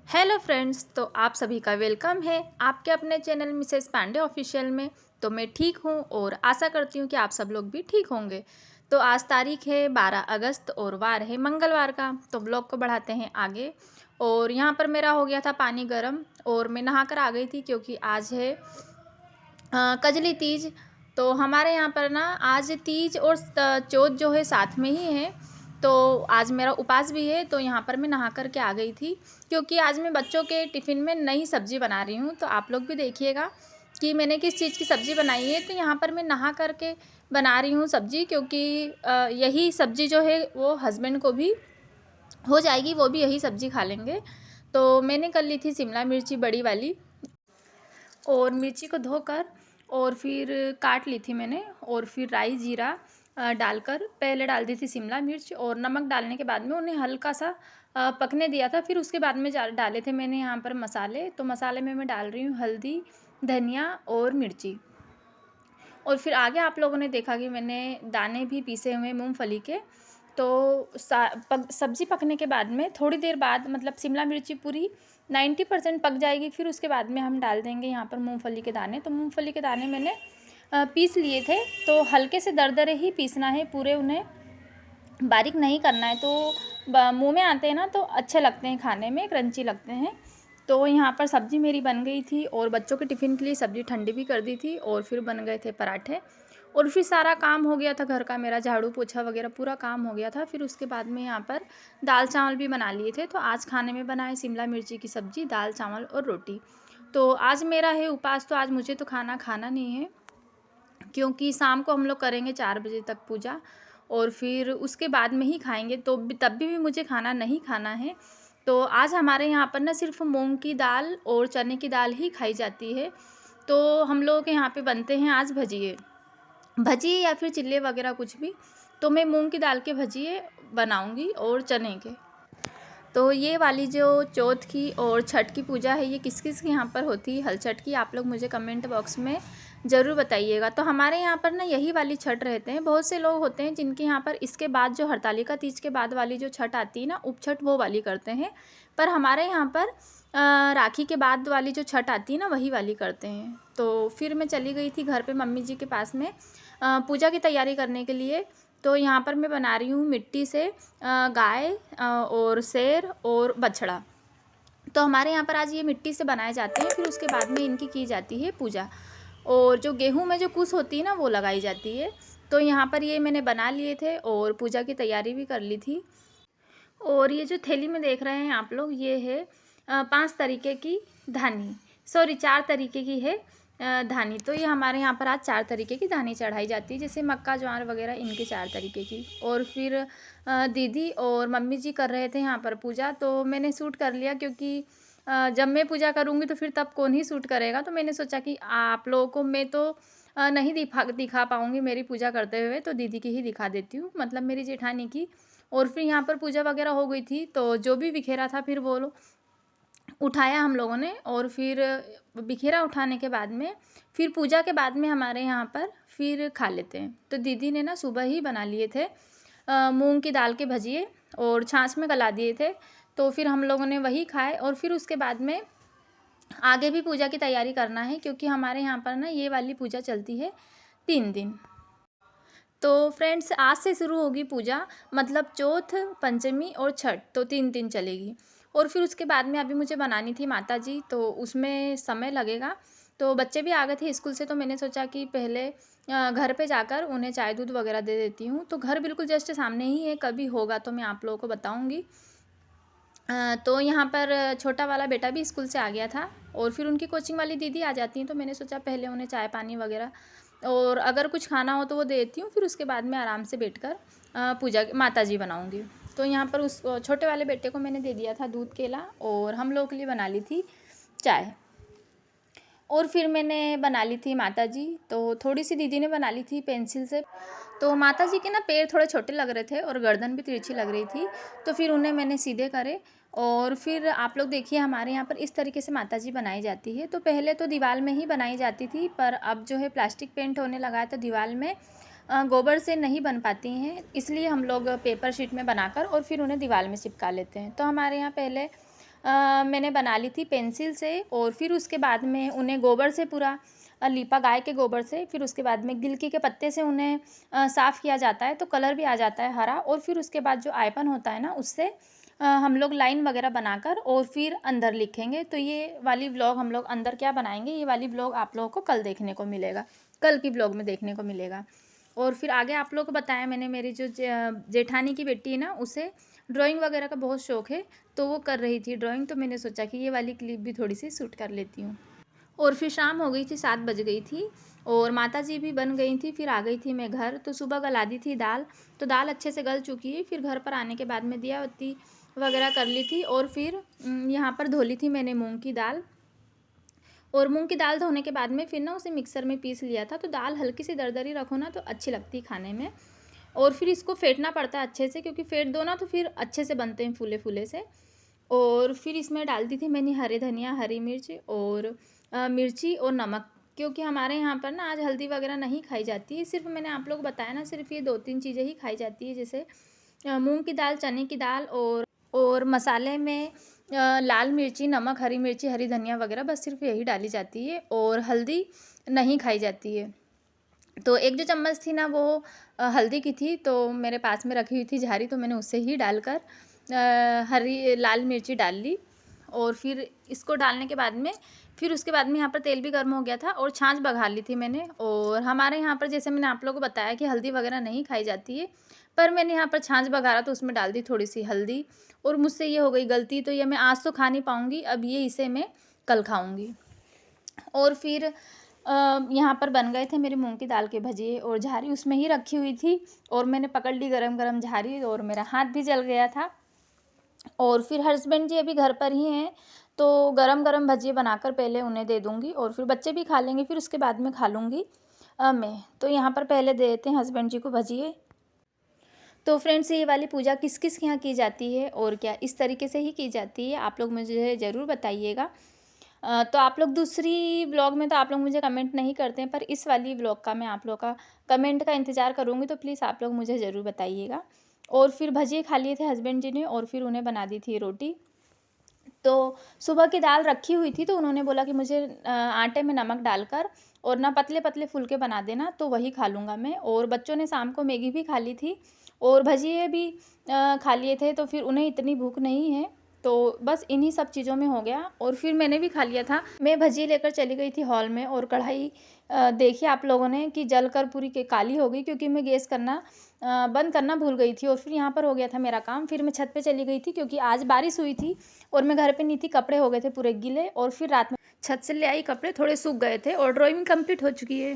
Hello friends, तो आप सभी का वेलकम है आपके अपने चैनल मिसेस पांडे ऑफिशियल में। तो मैं ठीक हूँ और आशा करती हूँ कि आप सब लोग भी ठीक होंगे। तो आज तारीख है 12 अगस्त और वार है मंगलवार का। तो ब्लॉग को बढ़ाते हैं आगे। और यहाँ पर मेरा हो गया था पानी गर्म और मैं नहा कर आ गई थी क्योंकि आज है कजली तीज। तो हमारे यहाँ पर ना आज तीज और चौथ जो है साथ में ही है। तो आज मेरा उपवास भी है, तो यहाँ पर मैं नहा कर के आ गई थी क्योंकि आज मैं बच्चों के टिफ़िन में नई सब्ज़ी बना रही हूँ। तो आप लोग भी देखिएगा कि मैंने किस चीज़ की सब्ज़ी बनाई है। तो यहाँ पर मैं नहा कर के बना रही हूँ सब्ज़ी, क्योंकि यही सब्ज़ी जो है वो हस्बैंड को भी हो जाएगी, वो भी यही सब्ज़ी खा लेंगे। तो मैंने कर ली थी शिमला मिर्ची बड़ी वाली, और मिर्ची को धोकर और फिर काट ली थी मैंने। और फिर राई जीरा डालकर पहले डाल दी थी शिमला मिर्च, और नमक डालने के बाद में उन्हें हल्का सा पकने दिया था। फिर उसके बाद में डाले थे मैंने यहाँ पर मसाले। तो मसाले में मैं डाल रही हूँ हल्दी, धनिया और मिर्ची। और फिर आगे आप लोगों ने देखा कि मैंने दाने भी पीसे हुए मूंगफली के। तो सब्ज़ी पकने के बाद में थोड़ी देर बाद, मतलब शिमला मिर्ची पूरी 90% पक जाएगी, फिर उसके बाद में हम डाल देंगे यहाँ पर मूंगफली के दाने। तो मूंगफली के दाने मैंने पीस लिए थे। तो हल्के से दरदरे ही पीसना है, पूरे उन्हें बारीक नहीं करना है। तो मुंह में आते हैं ना तो अच्छे लगते हैं, खाने में क्रंची लगते हैं। तो यहाँ पर सब्ज़ी मेरी बन गई थी और बच्चों के टिफ़िन के लिए सब्ज़ी ठंडी भी कर दी थी। और फिर बन गए थे पराठे, और फिर सारा काम हो गया था घर का, मेरा झाड़ू पोछा वगैरह पूरा काम हो गया था। फिर उसके बाद में यहाँ पर दाल चावल भी बना लिए थे। तो आज खाने में बनाए शिमला मिर्ची की सब्ज़ी, दाल चावल और रोटी। तो आज मेरा है उपवास, तो आज मुझे तो खाना खाना नहीं है, क्योंकि शाम को हम लोग करेंगे 4 बजे तक पूजा, और फिर उसके बाद में ही खाएंगे। तो तब भी मुझे खाना नहीं खाना है। तो आज हमारे यहाँ पर ना सिर्फ मूंग की दाल और चने की दाल ही खाई जाती है। तो हम लोगों के यहाँ पे बनते हैं आज भजिए भजिए या फिर चिल्ले वगैरह कुछ भी। तो मैं मूंग की दाल के भजिए बनाऊंगी और चने के। तो ये वाली जो चौथ की और छठ की पूजा है, ये किस किस के यहाँ पर होती है हलछठ की, आप लोग मुझे कमेंट बॉक्स में ज़रूर बताइएगा। तो हमारे यहाँ पर ना यही वाली छठ रहते हैं। बहुत से लोग होते हैं जिनके यहाँ पर इसके बाद जो हरतालिका तीज के बाद वाली जो छठ आती है ना, उपछठ, वो वाली करते हैं। पर हमारे यहाँ पर राखी के बाद वाली जो छठ आती है ना, वही वाली करते हैं। तो फिर मैं चली गई थी घर पे मम्मी जी के पास में पूजा की तैयारी करने के लिए। तो यहाँ पर मैं बना रही हूँ मिट्टी से गाय और शेर और बछड़ा। तो हमारे यहाँ पर आज ये मिट्टी से बनाए जाते हैं। फिर उसके बाद में इनकी की जाती है पूजा, और जो गेहूं में जो कुश होती है ना, वो लगाई जाती है। तो यहाँ पर ये मैंने बना लिए थे और पूजा की तैयारी भी कर ली थी। और ये जो थैली में देख रहे हैं आप लोग, ये है 5 तरीके की धानी, सॉरी 4 तरीके की है धानी। तो ये हमारे यहाँ पर आज 4 तरीके की धानी चढ़ाई जाती है, जैसे मक्का, ज्वार वगैरह, इनके 4 तरीके की। और फिर दीदी और मम्मी जी कर रहे थे यहाँ पर पूजा, तो मैंने शूट कर लिया, क्योंकि जब मैं पूजा करूँगी तो फिर तब कौन ही शूट करेगा। तो मैंने सोचा कि आप लोगों को मैं तो नहीं दिखा पाऊँगी मेरी पूजा करते हुए, तो दीदी की ही दिखा देती हूँ, मतलब मेरी जेठानी की। और फिर यहाँ पर पूजा वगैरह हो गई थी, तो जो भी बिखेरा था फिर वो उठाया हम लोगों ने। और फिर बिखेरा उठाने के बाद में फिर पूजा के बाद में हमारे यहाँ पर फिर खा लेते हैं। तो दीदी ने ना सुबह ही बना लिए थे मूंग की दाल के भजिए, और छाछ में गला दिए थे। तो फिर हम लोगों ने वही खाए, और फिर उसके बाद में आगे भी पूजा की तैयारी करना है, क्योंकि हमारे यहाँ पर ना ये वाली पूजा चलती है 3 दिन। तो फ्रेंड्स, आज से शुरू होगी पूजा, मतलब चौथ, पंचमी और छठ, तो 3 दिन चलेगी। और फिर उसके बाद में अभी मुझे बनानी थी माता जी, तो उसमें समय लगेगा। तो बच्चे भी आ गए थे स्कूल से, तो मैंने सोचा कि पहले घर पे जाकर उन्हें चाय दूध वगैरह दे देती हूँ। तो घर बिल्कुल जस्ट सामने ही है, कभी होगा तो मैं आप लोगों को बताऊँगी। तो यहाँ पर छोटा वाला बेटा भी स्कूल से आ गया था, और फिर उनकी कोचिंग वाली दीदी आ जाती हैं। तो मैंने सोचा पहले उन्हें चाय पानी वगैरह, और अगर कुछ खाना हो तो वो दे देती हूँ, फिर उसके बाद में आराम से बैठकर पूजा माता जी बनाऊँगी। तो यहाँ पर उस छोटे वाले बेटे को मैंने दे दिया था दूध केला, और हम लोगों के लिए बना ली थी चाय। और फिर मैंने बना ली थी माता जी, तो थोड़ी सी दीदी ने बना ली थी पेंसिल से। तो माता जी के ना पैर थोड़े छोटे लग रहे थे और गर्दन भी तिरछी लग रही थी, तो फिर उन्हें मैंने सीधे करे। और फिर आप लोग देखिए, हमारे यहाँ पर इस तरीके से माता जी बनाई जाती है। तो पहले तो दीवार में ही बनाई जाती थी, पर अब जो है प्लास्टिक पेंट होने लगा है, तो दीवार में गोबर से नहीं बन पाती हैं, इसलिए हम लोग पेपर शीट में बनाकर और फिर उन्हें दीवार में चिपका लेते हैं। तो हमारे यहाँ पहले मैंने बना ली थी पेंसिल से, और फिर उसके बाद में उन्हें गोबर से पूरा लीपा, गाय के गोबर से। फिर उसके बाद में गिलकी के पत्ते से उन्हें साफ़ किया जाता है, तो कलर भी आ जाता है हरा। और फिर उसके बाद जो आयपन होता है ना, उससे हम लोग लाइन वगैरह बनाकर और फिर अंदर लिखेंगे। तो ये वाली व्लॉग हम लोग अंदर क्या बनाएंगे, ये वाली व्लॉग आप लोगों को कल देखने को मिलेगा, कल की व्लॉग में देखने को मिलेगा। और फिर आगे आप लोगों को बताया मैंने, मेरी जो जेठानी की बेटी है ना, उसे ड्राइंग वगैरह का बहुत शौक़ है, तो वो कर रही थी ड्राइंग, तो मैंने सोचा कि ये वाली क्लिप भी थोड़ी सी शूट कर लेती हूँ। और फिर शाम हो गई थी, 7 बज गई थी, और माताजी भी बन गई थी। फिर आ गई थी मैं घर, तो सुबह गला दी थी दाल, तो दाल अच्छे से गल चुकी है। फिर घर पर आने के बाद में दिया बत्ती वगैरह कर ली थी, और फिर यहाँ पर धो ली थी मैंने मूंग की दाल। और मूंग की दाल धोने के बाद में फिर ना उसे मिक्सर में पीस लिया था। तो दाल हल्की सी दरदरी रखो ना तो अच्छी लगती है खाने में। और फिर इसको फेंटना पड़ता है अच्छे से, क्योंकि फेंट दो ना तो फिर अच्छे से बनते हैं फूले फूले से। और फिर इसमें डाल दी थी मैंने हरे धनिया, हरी मिर्च और मिर्ची और नमक, क्योंकि हमारे यहाँ पर ना आज हल्दी वगैरह नहीं खाई जाती है। सिर्फ मैंने आप लोग को बताया ना, सिर्फ ये 2-3 चीज़ें ही खाई जाती है, जैसे मूंग की दाल, चने की दाल, और मसाले में लाल मिर्ची, नमक, हरी मिर्ची, हरी धनिया वगैरह, बस सिर्फ यही डाली जाती है, और हल्दी नहीं खाई जाती है। तो एक जो चम्मच थी ना वो हल्दी की थी, तो मेरे पास में रखी हुई थी झारी, तो मैंने उससे ही डालकर हरी लाल मिर्ची डाल ली। और फिर इसको डालने के बाद में फिर उसके बाद में यहाँ पर तेल भी गर्म हो गया था, और छाछ बघार ली थी मैंने। और हमारे यहाँ पर जैसे मैंने आप लोगों को बताया कि हल्दी वगैरह नहीं खाई जाती है, पर मैंने यहाँ पर छाछ बघारा तो उसमें डाल दी थोड़ी सी हल्दी, और मुझसे ये हो गई गलती, तो ये मैं आज तो खा नहीं पाऊँगी, अब ये इसे मैं कल खाऊँगी। और फिर यहाँ पर बन गए थे मेरी मूंग की दाल के भजिए, और झारी उसमें ही रखी हुई थी, और मैंने पकड़ ली गरम गरम झारी, और मेरा हाथ भी जल गया था। और फिर हस्बैंड जी अभी घर पर ही हैं, तो गरम गरम भजिए बनाकर पहले उन्हें दे दूँगी, और फिर बच्चे भी खा लेंगे, फिर उसके बाद में खा लूँगी मैं। तो यहाँ पर पहले दे देते हैं हस्बैंड जी को भजिए। तो फ्रेंड्स, ये वाली पूजा किस किस के यहाँ की जाती है और क्या इस तरीके से ही की जाती है, आप लोग मुझे ज़रूर बताइएगा। तो आप लोग दूसरी व्लॉग में तो आप लोग मुझे कमेंट नहीं करते हैं, पर इस वाली व्लॉग का मैं आप लोग का कमेंट का इंतज़ार करूँगी, तो प्लीज़ आप लोग मुझे ज़रूर बताइएगा। और फिर भजिए खा लिए थे हस्बैंड जी ने, और फिर उन्हें बना दी थी रोटी। तो सुबह की दाल रखी हुई थी, तो उन्होंने बोला कि मुझे आटे में नमक डालकर और ना पतले पतले फुलके बना देना, तो वही खा लूँगा मैं। और बच्चों ने शाम को मैगी भी खा ली थी, और भजिए भी खा लिए थे, तो फिर उन्हें इतनी भूख नहीं है, तो बस इन्हीं सब चीज़ों में हो गया। और फिर मैंने भी खा लिया था। मैं भजिए लेकर चली गई थी हॉल में, और कढ़ाई देखी आप लोगों ने कि जलकर पूरी के काली हो गई, क्योंकि मैं गैस करना बंद करना भूल गई थी। और फिर यहाँ पर हो गया था मेरा काम। फिर मैं छत पे चली गई थी, क्योंकि आज बारिश हुई थी और मैं घर पे नहीं थी, कपड़े हो गए थे पूरे गीले। और फिर रात में छत से ले आई कपड़े, थोड़े सूख गए थे, और ड्राइंग कंप्लीट हो चुकी है।